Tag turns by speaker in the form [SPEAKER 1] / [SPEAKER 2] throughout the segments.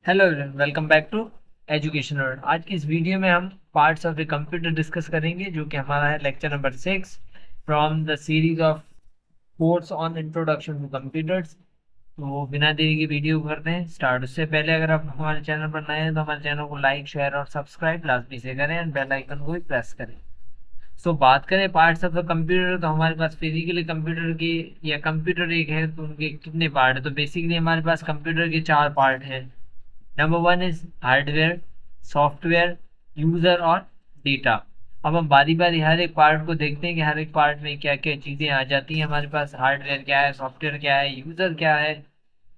[SPEAKER 1] Hello everyone, welcome back to education world. आज की इस वीडियो में हम parts of a computer discuss करेंगे, जो कि हमारा है lecture number 6 from the series of course on introduction to computers. तो बिना देरी के वीडियो करते हैं स्टार्ट। उससे पहले अगर आप हमारे चैनल पर नए हैं तो हमारे चैनल को लाइक, शेयर और सब्सक्राइब लाजमी से करें एंड बेल आइकन को भी प्रेस करें। सो बात करें पार्ट्स ऑफ द कंप्यूटर, तो हमारे पास फिजिकली कंप्यूटर की या कंप्यूटर एक है तो उनके कितने पार्ट है। तो बेसिकली हमारे पास कंप्यूटर के 4 पार्ट हैं। Number one is hardware, software, user और डेटा। अब हम बारी बारी हर एक पार्ट को देखते हैं कि हर एक पार्ट में क्या क्या चीजें आ जाती हैं हमारे पास। हार्डवेयर क्या है, सॉफ्टवेयर क्या है, यूजर क्या है,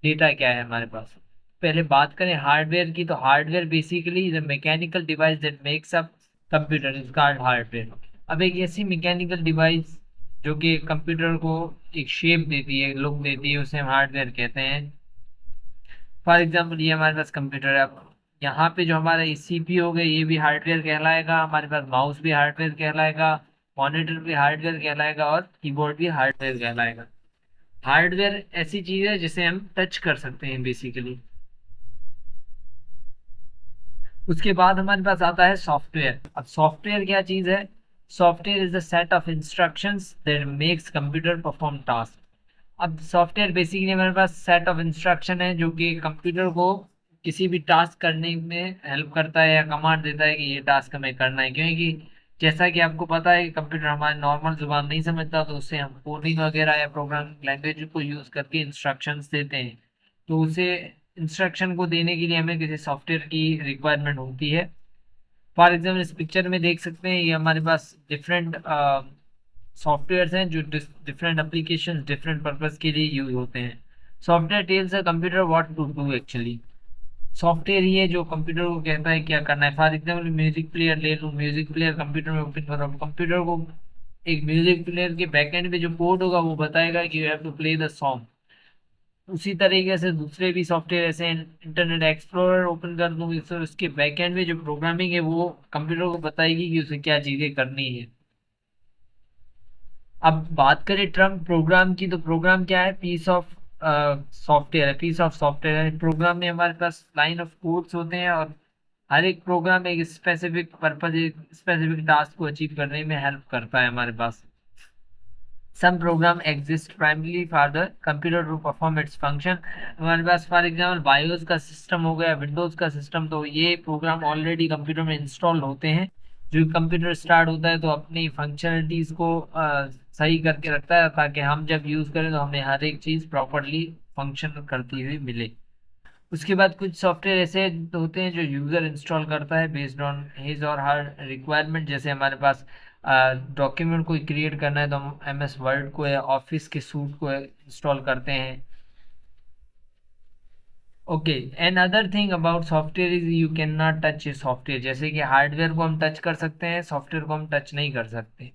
[SPEAKER 1] डेटा क्या है हमारे पास। पहले बात करें हार्डवेयर की, तो hardware basically the mechanical device that makes up computer is called hardware. अब एक ऐसी मैकेनिकल डिवाइस जो कि कंप्यूटर को एक शेप देती है, लुक देती है, उसे हम हार्डवेयर कहते हैं। फॉर एग्जाम्पल ये हमारे पास कंप्यूटर है। अब यहाँ पे जो हमारा सीपीयू हो गया ये भी हार्डवेयर कहलाएगा, हमारे पास माउस भी हार्डवेयर कहलाएगा, मॉनिटर भी हार्डवेयर कहलाएगा और कीबोर्ड भी हार्डवेयर कहलाएगा। हार्डवेयर ऐसी चीज है जिसे हम टच कर सकते हैं बेसिकली। उसके बाद हमारे पास आता है सॉफ्टवेयर। अब सॉफ्टवेयर क्या चीज है? Software is the set of instructions that makes computer perform task. अब सॉफ्टवेयर बेसिकली हमारे पास सेट ऑफ इंस्ट्रक्शन है जो कि कंप्यूटर को किसी भी टास्क करने में हेल्प करता है या कमांड देता है कि ये टास्क हमें करना है। क्योंकि जैसा कि आपको पता है कि कंप्यूटर हमारी नॉर्मल जुबान नहीं समझता, तो उससे हम कोडिंग वगैरह या प्रोग्रामिंग लैंग्वेज को यूज करके इंस्ट्रक्शंस देते हैं। तो उसे इंस्ट्रक्शन को देने के लिए हमें किसी सॉफ्टवेयर की रिक्वायरमेंट होती है। फॉर एग्जाम्पल इस पिक्चर में देख सकते हैं, ये हमारे पास डिफरेंट सॉफ्टवेयर हैं जो डिफरेंट एप्लीकेशन डिफरेंट पर्पज के लिए यूज होते हैं। Software tells a computer what to do actually. Software ही है जो कंप्यूटर को कहता है क्या करना है। फॉर एग्जाम्पल म्यूजिक प्लेयर ले लूँ, म्यूजिक प्लेयर कंप्यूटर में ओपन कर रहा हूँ, कंप्यूटर को एक म्यूजिक प्लेयर के बैकएंड पे जो कोड होगा वो बताएगा कि you have to play the song. उसी तरीके से दूसरे भी सॉफ्टवेयर ऐसे हैं, इंटरनेट एक्सप्लोरर ओपन कर दूंगी तो उसके बैकएंड में जो प्रोग्रामिंग है वो कंप्यूटर को बताएगी कि उसे क्या चीजें करनी है। अब बात करें टर्म प्रोग्राम की, तो प्रोग्राम क्या है? पीस ऑफ सॉफ्टवेयर है। पीस ऑफ सॉफ्टवेयर है। प्रोग्राम में हमारे पास लाइन ऑफ कोड्स होते हैं और हर एक प्रोग्राम एक स्पेसिफिक पर्पज, एक स्पेसिफिक टास्क को अचीव करने में हेल्प करता है हमारे पास। some program exist primarily for the computer to perform its function। हमारे पास फॉर एग्जाम्पल बायोस का सिस्टम हो गया, विंडोज का सिस्टम, तो ये प्रोग्राम ऑलरेडी कंप्यूटर में इंस्टॉल होते हैं। जो कंप्यूटर स्टार्ट होता है तो अपनी फंक्शनलिटीज को सही करके रखता है ताकि हम जब यूज करें तो हमें हर एक चीज प्रॉपरली फंक्शन करती हुई मिले। उसके बाद कुछ सॉफ्टवेयर ऐसे होते हैं जो यूजर इंस्टॉल करता है बेस्ड ऑन हिज और हर रिक्वायरमेंट। जैसे हमारे पास डॉक्यूमेंट कोई क्रिएट करना है तो हम एमएस वर्ड को या ऑफिस के सूट को इंस्टॉल करते हैं। Okay, and other thing about software is you can not touch a software. जैसे कि हार्डवेयर को हम टच कर सकते हैं, सॉफ्टवेयर को हम टच नहीं कर सकते।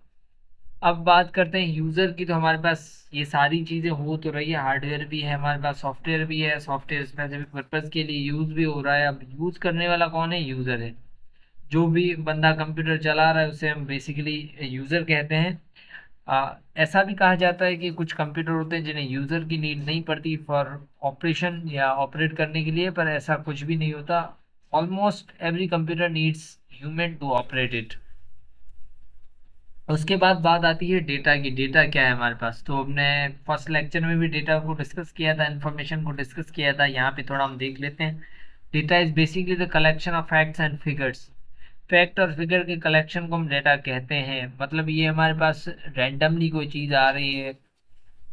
[SPEAKER 1] अब बात करते हैं यूजर की, तो हमारे पास ये सारी चीजें हो तो रही है, हार्डवेयर भी है हमारे पास, सॉफ्टवेयर भी है, सॉफ्टवेयर स्पेसिफिक पर्पज के लिए यूज भी हो रहा है। अब यूज करने वाला कौन है? यूजर है। जो भी बंदा कंप्यूटर चला रहा है उसे हम बेसिकली यूजर कहते हैं। ऐसा भी कहा जाता है कि कुछ कंप्यूटर होते हैं जिन्हें यूजर की नीड नहीं पड़ती फॉर ऑपरेशन या ऑपरेट करने के लिए, पर ऐसा कुछ भी नहीं होता। Almost every computer needs human to operate it. उसके बाद बात आती है डेटा की। डेटा क्या है हमारे पास? तो हमने फर्स्ट लेक्चर में भी डेटा को डिस्कस किया था, इंफॉर्मेशन को डिस्कस किया था। यहाँ पे थोड़ा हम देख लेते हैं। Data is basically the collection of facts and figures. Fact और फिगर के कलेक्शन को हम डेटा कहते हैं। मतलब ये हमारे पास रैंडमली कोई चीज़ आ रही है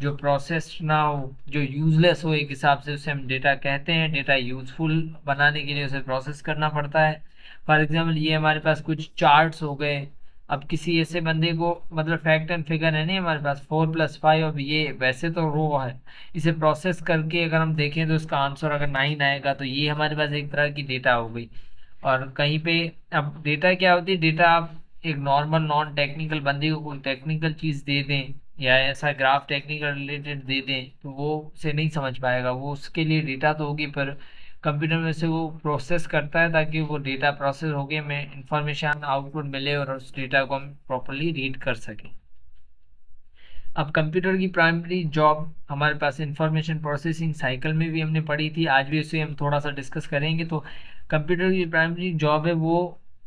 [SPEAKER 1] जो प्रोसेस ना हो, जो यूजलेस हो, एक हिसाब से उसे हम डेटा कहते हैं। डेटा यूजफुल बनाने के लिए उसे प्रोसेस करना पड़ता है। फॉर एग्जाम्पल ये हमारे पास कुछ चार्ट्स हो गए। अब किसी ऐसे बंदे को, मतलब फैक्ट एंड फिगर है नहीं हमारे पास 4+5, अब ये वैसे तो रो है, इसे प्रोसेस करके अगर हम देखें तो इसका आंसर अगर 9 आएगा तो ये हमारे पास एक तरह की डेटा हो गई। और कहीं पे अब डेटा क्या होती है? डेटा आप एक नॉर्मल नॉन टेक्निकल बंदे को कोई टेक्निकल चीज़ दे दें या ऐसा ग्राफ टेक्निकल रिलेटेड दे दें तो वो उसे नहीं समझ पाएगा। वो उसके लिए डेटा तो होगी, पर कंप्यूटर में से वो प्रोसेस करता है ताकि वो डेटा प्रोसेस होके हमें इंफॉर्मेशन आउटपुट मिले और उस डेटा को हम प्रॉपरली रीड कर सकें। अब कंप्यूटर की प्राइमरी जॉब हमारे पास इंफॉर्मेशन प्रोसेसिंग साइकिल में भी हमने पढ़ी थी, आज भी उसे हम थोड़ा सा डिस्कस करेंगे। तो कंप्यूटर की प्राइमरी जॉब है वो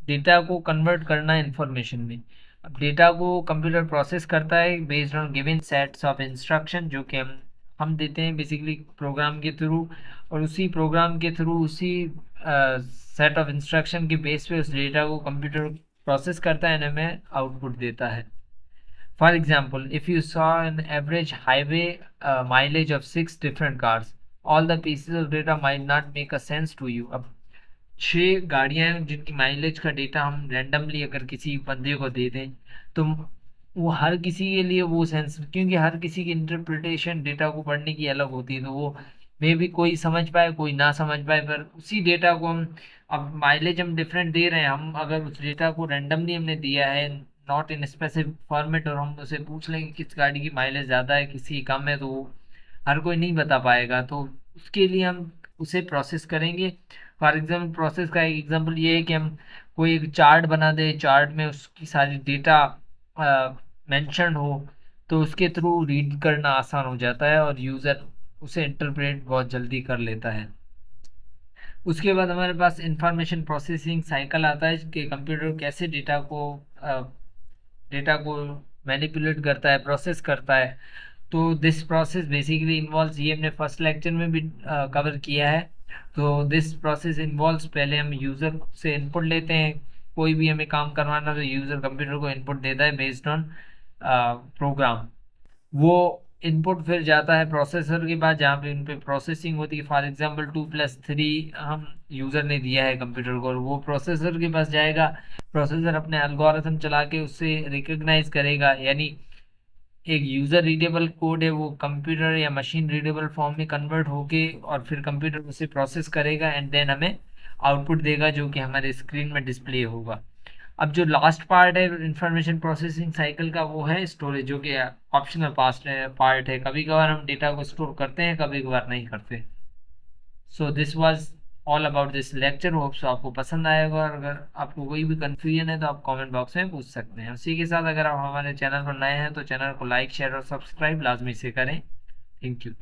[SPEAKER 1] डेटा को कन्वर्ट करना है इंफॉर्मेशन में। अब डेटा को कंप्यूटर प्रोसेस करता है based on given sets of instruction, जो कि हम देते हैं बेसिकली प्रोग्राम के थ्रू, और उसी प्रोग्राम के थ्रू उसी सेट ऑफ इंस्ट्रक्शन के बेस पे उस डेटा को कंप्यूटर प्रोसेस करता है और हमें आउटपुट देता है। For example, if you saw an average highway mileage of 6 different cars, all the pieces of data might not make a sense to you. अब 6 गाड़ियां हैं जिनकी माइलेज का डेटा हम रैंडमली अगर किसी बंदे को दे दें तो वो हर किसी के लिए वो सेंस, क्योंकि हर किसी की इंटरप्रिटेशन डेटा को पढ़ने की अलग होती है, तो वो मे भी कोई समझ पाए कोई ना समझ पाए, पर उसी डेटा को हम, अब माइलेज हम डिफरेंट दे रहे हैं, हम अगर उस डेटा को रैंडमली हमने दिया है नॉट इन स्पेसिफिक फॉर्मेट, और हम उसे पूछ लेंगे किस गाड़ी की माइलेज ज़्यादा है किसी की कम है, तो वो हर कोई नहीं बता पाएगा। तो उसके लिए हम उसे प्रोसेस करेंगे। फॉर एग्जाम्पल प्रोसेस का एक एग्जाम्पल ये है कि हम कोई एक चार्ट बना दे, चार्ट में उसकी सारी डेटा मेंशन हो, तो उसके थ्रू रीड करना आसान हो जाता है और यूज़र उसे इंटरप्रेट बहुत जल्दी कर लेता है। उसके बाद हमारे पास इंफॉर्मेशन प्रोसेसिंग साइकिल आता है कि कंप्यूटर कैसे डेटा को मैनिपुलेट करता है, प्रोसेस करता है। तो दिस प्रोसेस बेसिकली इन्वॉल्व्स, ये हमने फर्स्ट लेक्चर में भी कवर किया है। तो दिस प्रोसेस इन्वॉल्व्स, पहले हम यूज़र से इनपुट लेते हैं, कोई भी हमें काम करवाना तो यूज़र कंप्यूटर को इनपुट देता है बेस्ड ऑन प्रोग्राम। वो इनपुट फिर जाता है प्रोसेसर के पास जहाँ पे उन पे प्रोसेसिंग होती है। फॉर एग्जांपल 2+3 हम यूज़र ने दिया है कंप्यूटर को, और वो प्रोसेसर के पास जाएगा, प्रोसेसर अपने एल्गोरिथम चला के उससे रिकग्नाइज करेगा, यानी एक यूज़र रीडेबल कोड है वो कंप्यूटर या मशीन रीडेबल फॉर्म में कन्वर्ट होके, और फिर कंप्यूटर उसे प्रोसेस करेगा एंड देन हमें आउटपुट देगा जो कि हमारे स्क्रीन में डिस्प्ले होगा। अब जो लास्ट पार्ट है इंफॉर्मेशन प्रोसेसिंग साइकिल का वो है स्टोरेज, जो कि ऑप्शनल पार्ट है। कभी कभार हम डेटा को स्टोर करते हैं, कभी कभार नहीं करते। So this was all about this lecture. Hopes आपको पसंद आएगा, और अगर आपको कोई भी कंफ्यूजन है तो आप कमेंट बॉक्स में पूछ सकते हैं। उसी के साथ अगर आप हमारे चैनल पर नए हैं तो चैनल को लाइक शेयर और सब्सक्राइब लाजमी से करें। Thank you.